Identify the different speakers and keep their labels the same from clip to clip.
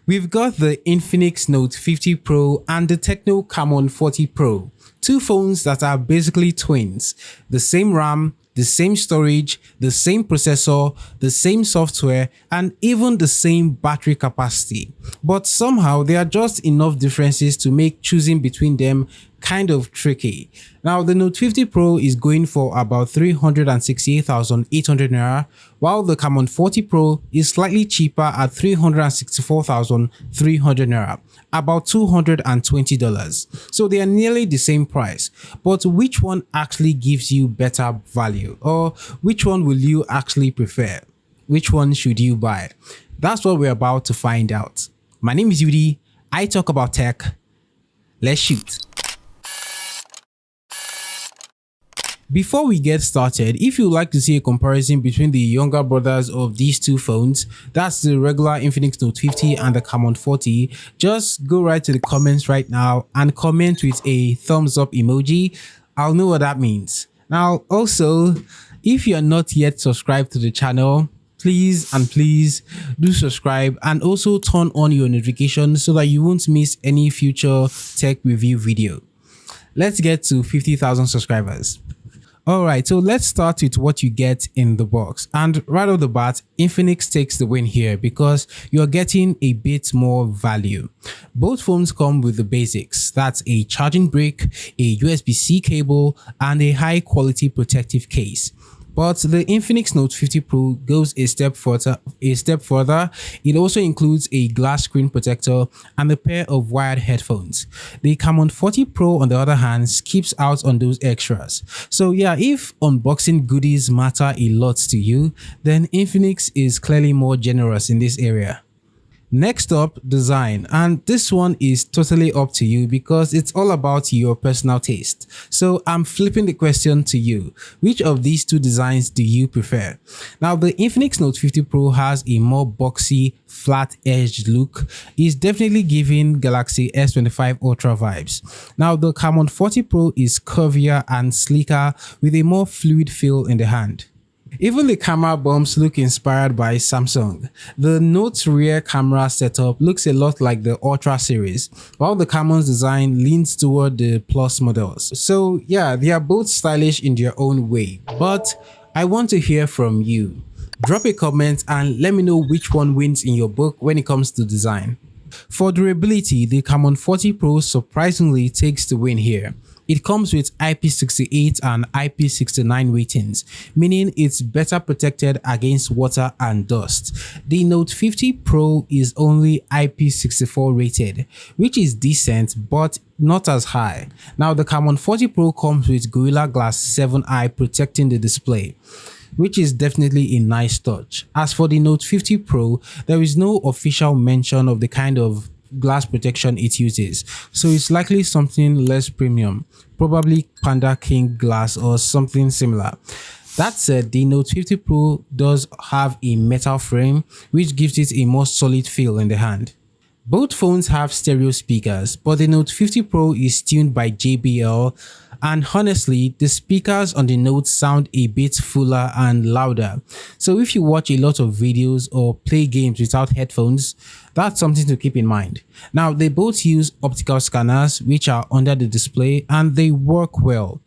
Speaker 1: We've got the Infinix Note 50 Pro and the Tecno Camon 40 Pro, two phones that are basically twins, the same RAM, the same storage, the same processor, the same software, and even the same battery capacity. But somehow there are just enough differences to make choosing between them kind of tricky. Now the Note 50 Pro is going for about 368,800 naira, while the Camon 40 Pro is slightly cheaper at 364,300 naira, about $220. So they are nearly the same price. But which one actually gives you better value, or which one will you actually prefer? Which one should you buy? That's what we're about to find out. My name is Yudi. I talk about tech. Let's shoot. Before we get started, if you'd like to see a comparison between the younger brothers of these two phones, that's the regular Infinix Note 50 and the Camon 40, just go right to the comments right now and comment with a thumbs up emoji. I'll know what that means. Now, also, if you're not yet subscribed to the channel, please do subscribe and also turn on your notifications so that you won't miss any future tech review video. Let's get to 50,000 subscribers. Alright, so let's start with what you get in the box, and right off the bat, Infinix takes the win here because you're getting a bit more value. Both phones come with the basics, that's a charging brick, a USB-C cable, and a high quality protective case. But the Infinix Note 50 Pro goes a step further. It also includes a glass screen protector and a pair of wired headphones. The Camon 40 Pro, on the other hand, skips out on those extras. So yeah, if unboxing goodies matter a lot to you, then Infinix is clearly more generous in this area. Next up, design, and this one is totally up to you because it's all about your personal taste. So I'm flipping the question to you. Which of these two designs do you prefer? Now the Infinix Note 50 Pro has a more boxy, flat-edged look. It's definitely giving Galaxy S25 Ultra vibes. Now the Camon 40 Pro is curvier and sleeker with a more fluid feel in the hand. Even the camera bumps look inspired by Samsung. The Note's rear camera setup looks a lot like the Ultra series, while the Camon's design leans toward the Plus models. So yeah, they are both stylish in their own way, but I want to hear from you. Drop a comment and let me know which one wins in your book when it comes to design. For durability, the Camon 40 Pro surprisingly takes the win here. It comes with IP68 and IP69 ratings, meaning it's better protected against water and dust. The Note 50 Pro is only IP64 rated, which is decent but not as high. Now the Camon 40 Pro comes with Gorilla Glass 7i protecting the display, which is definitely a nice touch. As for the Note 50 Pro, there is no official mention of the kind of glass protection it uses, so it's likely something less premium, probably Panda King glass or something similar. That said, the Note 50 Pro does have a metal frame which gives it a more solid feel in the hand. Both phones have stereo speakers, but the Note 50 Pro is tuned by JBL, and honestly, the speakers on the Note sound a bit fuller and louder. So if you watch a lot of videos or play games without headphones, that's something to keep in mind. Now, they both use optical scanners which are under the display and they work well.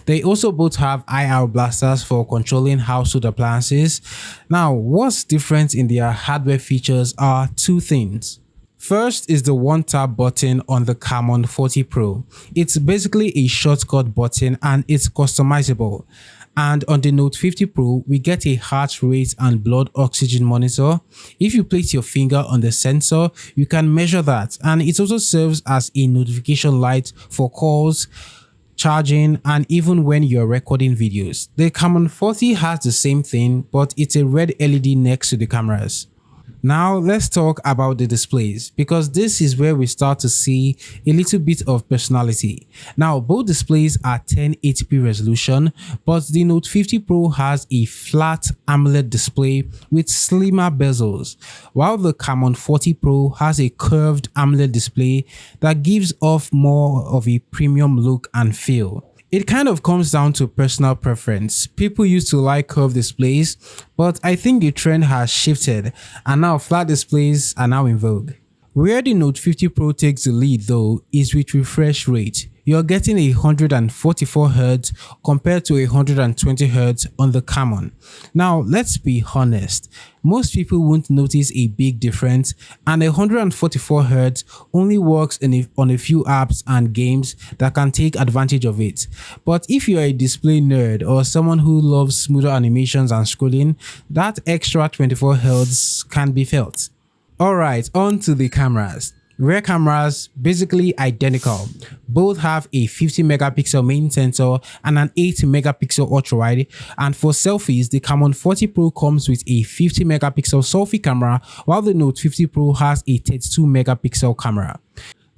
Speaker 1: They also both have IR blasters for controlling household appliances. Now, what's different in their hardware features are two things. First is the one-tap button on the Camon 40 Pro. It's basically a shortcut button and it's customizable. And on the Note 50 Pro, we get a heart rate and blood oxygen monitor. If you place your finger on the sensor, you can measure that, and it also serves as a notification light for calls, charging, and even when you're recording videos. The Camon 40 has the same thing, but it's a red LED next to the cameras. Now let's talk about the displays, because this is where we start to see a little bit of personality. Now both displays are 1080p resolution, but the Note 50 Pro has a flat AMOLED display with slimmer bezels, while the Camon 40 Pro has a curved AMOLED display that gives off more of a premium look and feel. It kind of comes down to personal preference. People used to like curved displays, but I think the trend has shifted and now flat displays are now in vogue. Where the Note 50 Pro takes the lead though is with refresh rate. You're getting 144Hz compared to 120Hz on the Camon. Now let's be honest, most people won't notice a big difference, and 144Hz only works on a few apps and games that can take advantage of it. But if you're a display nerd or someone who loves smoother animations and scrolling, that extra 24Hz can be felt. Alright, on to the cameras. Rear cameras basically identical. Both have a 50 megapixel main sensor and an 8 megapixel ultra wide, and for selfies the Camon 40 Pro comes with a 50 megapixel selfie camera while the Note 50 Pro has a 32 megapixel camera.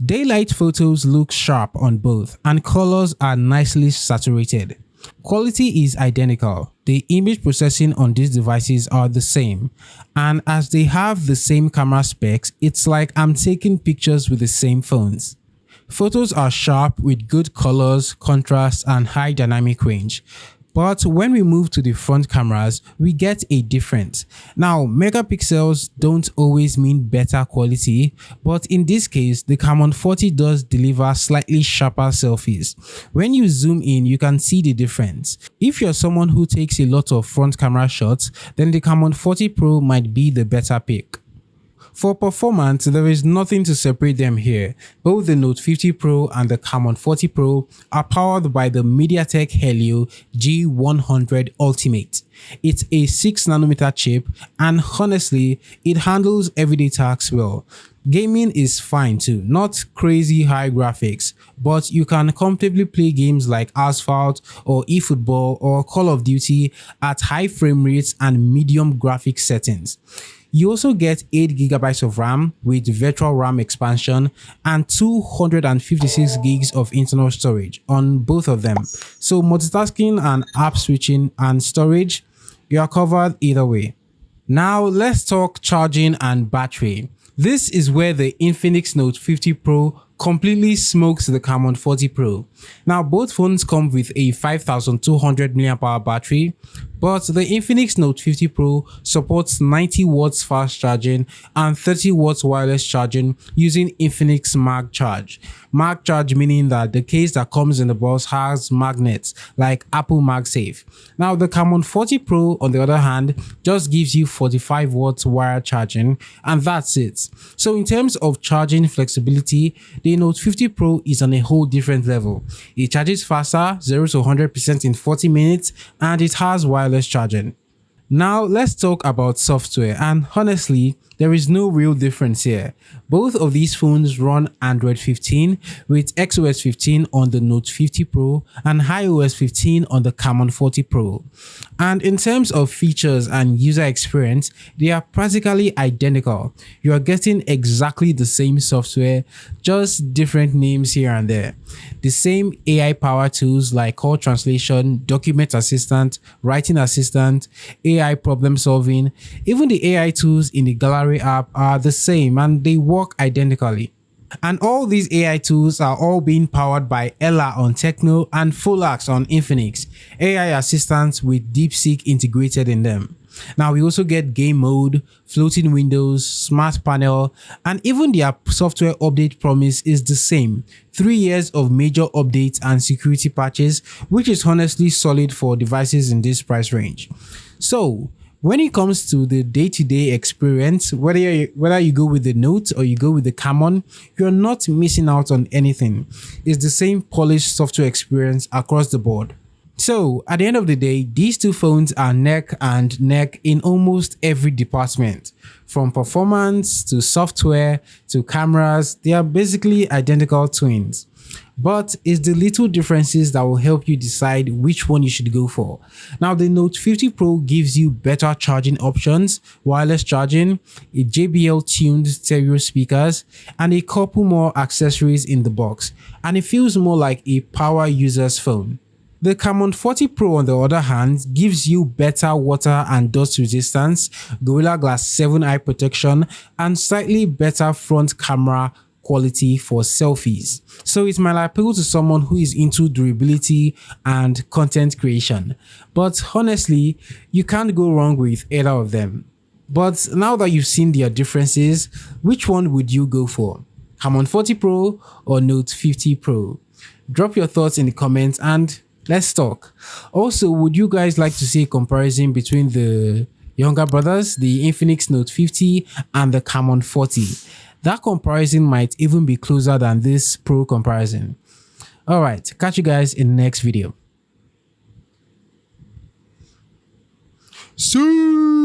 Speaker 1: Daylight photos look sharp on both and colors are nicely saturated. Quality is identical. The image processing on these devices are the same, and as they have the same camera specs, it's like I'm taking pictures with the same phones. Photos are sharp with good colors, contrast, and high dynamic range. But when we move to the front cameras, we get a difference. Now, megapixels don't always mean better quality, but in this case, the Camon 40 does deliver slightly sharper selfies. When you zoom in, you can see the difference. If you're someone who takes a lot of front camera shots, then the Camon 40 Pro might be the better pick. For performance, there is nothing to separate them here. Both the Note 50 Pro and the Camon 40 Pro are powered by the MediaTek Helio G100 Ultimate. It's a 6nm chip, and honestly, it handles everyday tasks well. Gaming is fine too, not crazy high graphics, but you can comfortably play games like Asphalt or eFootball or Call of Duty at high frame rates and medium graphics settings. You also get 8GB of RAM with virtual RAM expansion and 256GB of internal storage on both of them. So multitasking and app switching and storage, you are covered either way. Now let's talk charging and battery. This is where the Infinix Note 50 Pro completely smokes the Camon 40 Pro. Now both phones come with a 5200 mAh battery, but the Infinix Note 50 Pro supports 90 watts fast charging and 30 watts wireless charging using Infinix MagCharge. MagCharge meaning that the case that comes in the box has magnets like Apple MagSafe. Now the Camon 40 Pro on the other hand just gives you 45 watts wire charging, and that's it. So in terms of charging flexibility, the Note 50 Pro is on a whole different level. It charges faster, 0 to 100% in 40 minutes, and it has wireless charging. Now let's talk about software, and honestly, there is no real difference here. Both of these phones run Android 15 with XOS 15 on the Note 50 Pro and iOS 15 on the Camon 40 Pro. And in terms of features and user experience, they are practically identical. You are getting exactly the same software, just different names here and there. The same AI power tools like call translation, document assistant, writing assistant, AI problem solving, even the AI tools in the gallery app are the same and they work identically. And all these AI tools are all being powered by Ella on Tecno and Folax on Infinix, AI assistants with DeepSeek integrated in them. Now we also get game mode, floating windows, smart panel, and even their software update promise is the same. 3 years of major updates and security patches, which is honestly solid for devices in this price range. So when it comes to the day-to-day experience, whether you go with the Note or you go with the Camon, you're not missing out on anything. It's the same polished software experience across the board. So at the end of the day, these two phones are neck and neck in almost every department. From performance to software to cameras, they are basically identical twins. But it's the little differences that will help you decide which one you should go for. Now the Note 50 Pro gives you better charging options, wireless charging, a JBL tuned stereo speakers, and a couple more accessories in the box, and it feels more like a power user's phone. The Camon 40 Pro on the other hand gives you better water and dust resistance, Gorilla Glass 7 eye protection, and slightly better front camera quality for selfies. So it might appeal to someone who is into durability and content creation. But honestly, you can't go wrong with either of them. But now that you've seen their differences, which one would you go for? Camon 40 Pro or Note 50 Pro? Drop your thoughts in the comments and let's talk. Also, would you guys like to see a comparison between the younger brothers, the Infinix Note 50 and the Camon 40? That comparison might even be closer than this Pro comparison. All right, catch you guys in the next video. See.